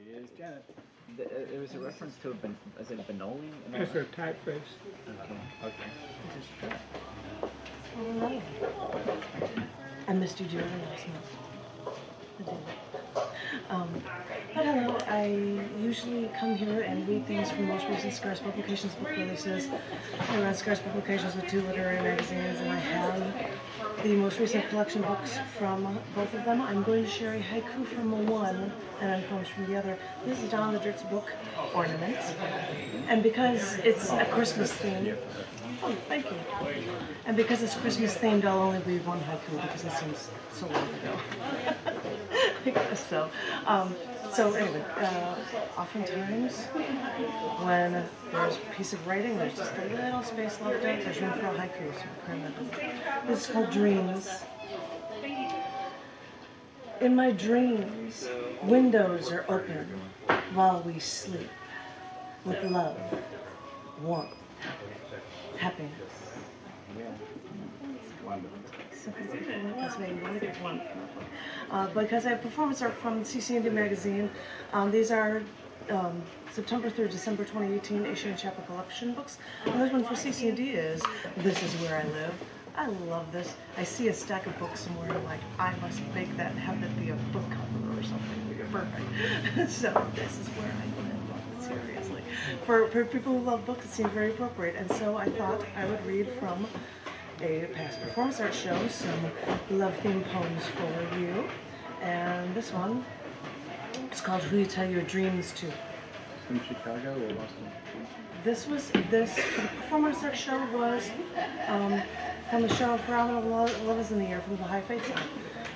Here's Janet. There was a reference to is it a Benoli? That's her typeface. Okay. Hello. I missed you dearly last month. I did. But hello, I usually come here and read things from most recent Scarce Publications book releases. I run Scarce Publications with 2 literary magazines, and I have the most recent collection books from both of them. I'm going to share a haiku from one and then poems from the other. This is Don the Dirt's book, Ornament. And because it's a Christmas theme, oh, thank you. And because it's Christmas themed, I'll only read one haiku because it seems so long ago. I guess so. So anyway, oftentimes when there's a piece of writing, there's just a little space left out, there's room for a haiku, so I cram that in. This is called Dreams. In my dreams, windows are open while we sleep, with love, warmth, happiness. That's maybe really good one. Because I have performance art from cc&d magazine. These are September 3rd, December 2018 Asian and Chapel collection books. And this one for cc&d is This Is Where I Live. I love this. I see a stack of books somewhere and I'm like, I must make that and have that be a book cover or something. Perfect. So this is where I live. Seriously. For people who love books, it seemed very appropriate. And so I thought I would read from a past performance art show some love-themed poems for you. And this one is called Who You Tell Your Dreams To. From Chicago or Boston? This for the performance art show was from the show Forever Love Is in the Air from the High Faith song.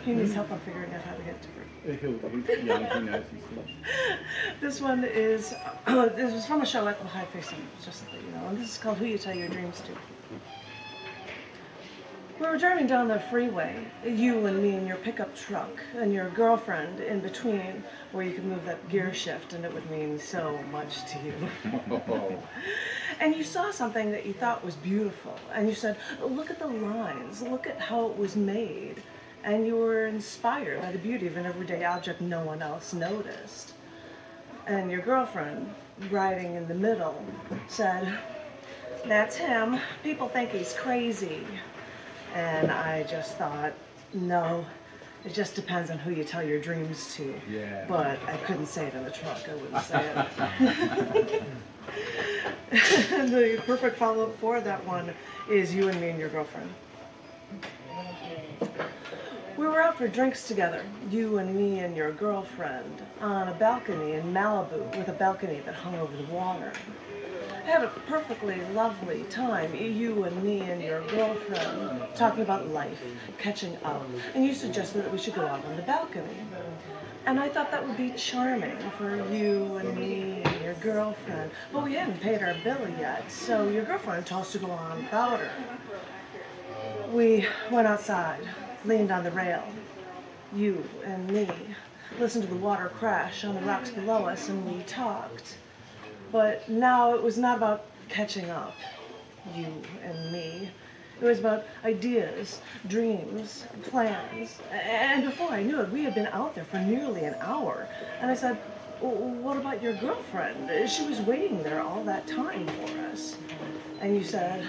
He needs help on figuring out how to get it to her. He's young, he knows he's finished. This one is, this was from a show at the High Faith song, just so you know. And this is called Who You Tell Your Dreams To. We were driving down the freeway, you and me in your pickup truck, and your girlfriend in between, where you could move that gear shift and it would mean so much to you. And you saw something that you thought was beautiful, and you said, look at the lines, look at how it was made. And you were inspired by the beauty of an everyday object no one else noticed. And your girlfriend, riding in the middle, said, that's him, people think he's crazy. And I just thought, no, it just depends on who you tell your dreams to. Yeah. But I couldn't say it in the truck, I wouldn't say it. And the perfect follow-up for that one is You and Me and Your Girlfriend. We were out for drinks together, you and me and your girlfriend, on a balcony in Malibu with a balcony that hung over the water. I had a perfectly lovely time, you and me and your girlfriend, talking about life, catching up, and you suggested that we should go out on the balcony. And I thought that would be charming for you and me and your girlfriend, but we hadn't paid our bill yet, so your girlfriend told us to go on without her. We went outside, leaned on the rail, you and me, listened to the water crash on the rocks below us, and we talked. But now it was not about catching up, you and me. It was about ideas, dreams, plans. And before I knew it, we had been out there for nearly an hour. And I said, what about your girlfriend? She was waiting there all that time for us. And you said,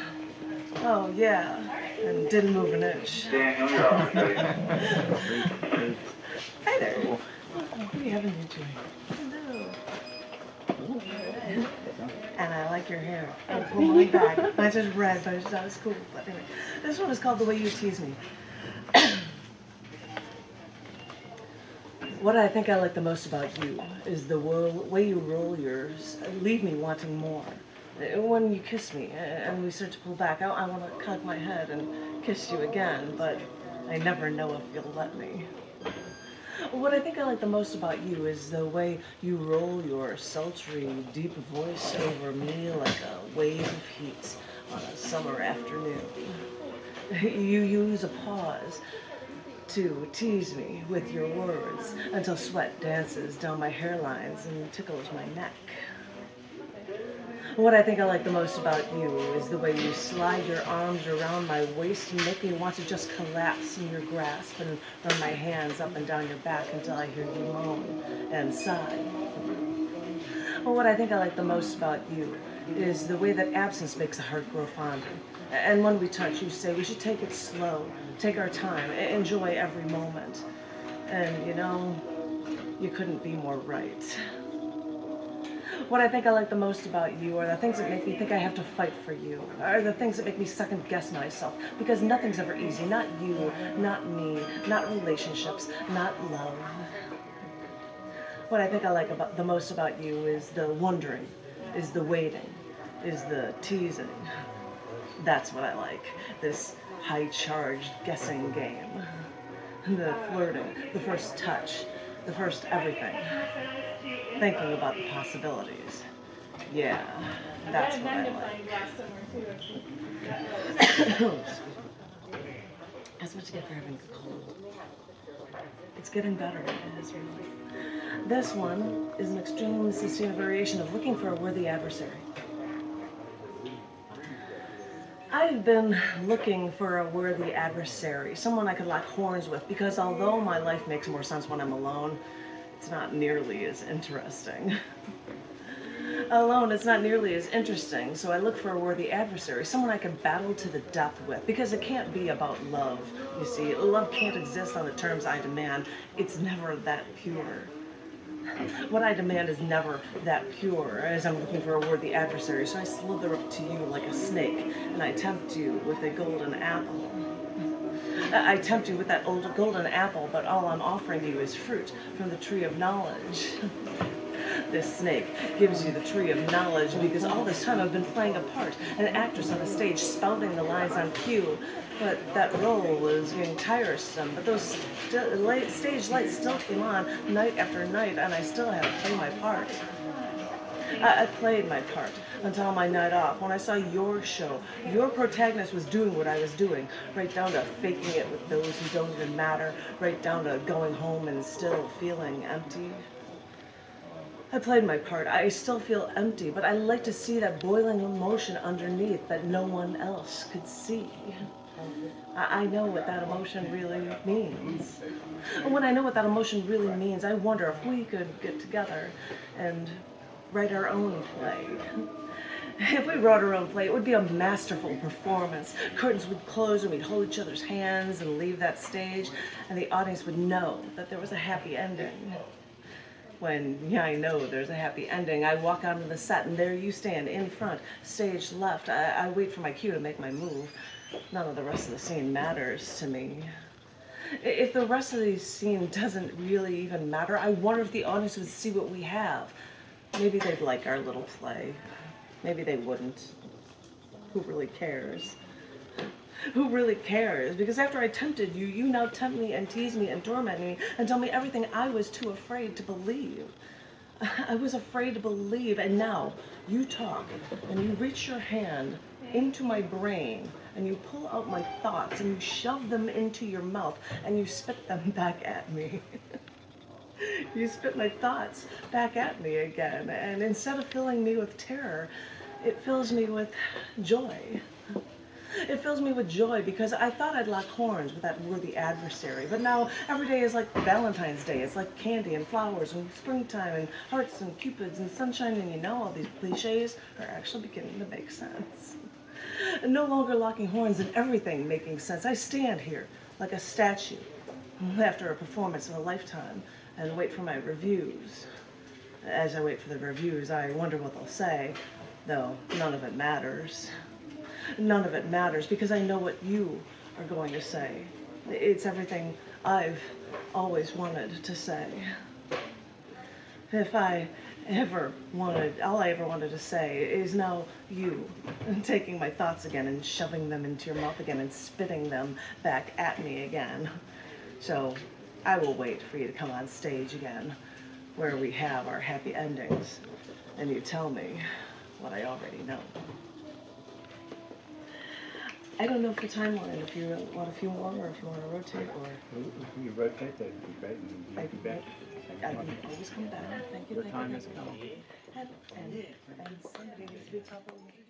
oh yeah, and didn't move an inch. Hi there. What are you having to drink? Hello. And I like your hair. I pull mine back. Mine's just red, but I just thought it was cool. But anyway, this one is called The Way You Tease Me. What I think I like the most about you is the way you roll yours, leave me wanting more. When you kiss me and we start to pull back, I want to cock my head and kiss you again, but I never know if you'll let me. What I think I like the most about you is the way you roll your sultry, deep voice over me like a wave of heat on a summer afternoon. You use a pause to tease me with your words until sweat dances down my hairlines and tickles my neck. What I think I like the most about you is the way you slide your arms around my waist and make me want to just collapse in your grasp and run my hands up and down your back until I hear you moan and sigh. Well, what I think I like the most about you is the way that absence makes a heart grow fonder. And when we touch, you say we should take it slow, take our time, enjoy every moment. And you know, you couldn't be more right. What I think I like the most about you are the things that make me think I have to fight for you, are the things that make me second guess myself, because nothing's ever easy, not you, not me, not relationships, not love. What I think I like the most about you is the wondering, is the waiting, is the teasing. That's what I like, this high-charged guessing game. The flirting, the first touch, the first everything. Thinking about the possibilities. Yeah, that's what I like. That's what you get for having a cold. It's getting better, it is really. This one is an extreme Sestina variation of looking for a worthy adversary. I've been looking for a worthy adversary, someone I could lock horns with, because although my life makes more sense when I'm alone, it's not nearly as interesting. Alone, it's not nearly as interesting, so I look for a worthy adversary, someone I can battle to the death with, because it can't be about love, you see. Love can't exist on the terms I demand. It's never that pure. What I demand is never that pure, as I'm looking for a worthy adversary, so I slither up to you like a snake, and I tempt you with a golden apple. I tempt you with that old golden apple, but all I'm offering you is fruit from the tree of knowledge. This snake gives you the tree of knowledge because all this time I've been playing a part, an actress on the stage spouting the lines on cue. But that role was getting tiresome, but those stage lights still came on night after night, and I still had to play my part. I played my part until my night off, when I saw your show. Your protagonist was doing what I was doing, right down to faking it with those who don't even matter, right down to going home and still feeling empty. I played my part. I still feel empty, but I like to see that boiling emotion underneath that no one else could see. I know what that emotion really means. And when I know what that emotion really means, I wonder if we could get together and write our own play. If we wrote our own play, it would be a masterful performance. Curtains would close and we'd hold each other's hands and leave that stage, and the audience would know that there was a happy ending. When I know there's a happy ending, I walk out on the set and there you stand in front, stage left. I wait for my cue to make my move. None of the rest of the scene matters to me. If the rest of the scene doesn't really even matter, I wonder if the audience would see what we have. Maybe they'd like our little play. Maybe they wouldn't. Who really cares? Who really cares? Because after I tempted you, you now tempt me and tease me and torment me and tell me everything I was too afraid to believe. I was afraid to believe, and now you talk and you reach your hand into my brain and you pull out my thoughts and you shove them into your mouth and you spit them back at me. You spit my thoughts back at me again, and instead of filling me with terror, it fills me with joy. It fills me with joy because I thought I'd lock horns with that worthy adversary, but now every day is like Valentine's Day. It's like candy and flowers and springtime and hearts and cupids and sunshine, and you know, all these cliches are actually beginning to make sense. No longer locking horns and everything making sense. I stand here like a statue after a performance of a lifetime and wait for my reviews. As I wait for the reviews, I wonder what they'll say, though none of it matters. None of it matters because I know what you are going to say. It's everything I've always wanted to say. If I ever wanted, all I ever wanted to say is now you, taking my thoughts again and shoving them into your mouth again and spitting them back at me again. So I will wait for you to come on stage again, where we have our happy endings, and you tell me what I already know. I don't know if the timeline, if you want a few more or if you want to rotate or... If you rotate, that'd be great. And you can back. I can always come back. Thank you. The thank time you, has thank come. you. And somebody needs to be properly introduced.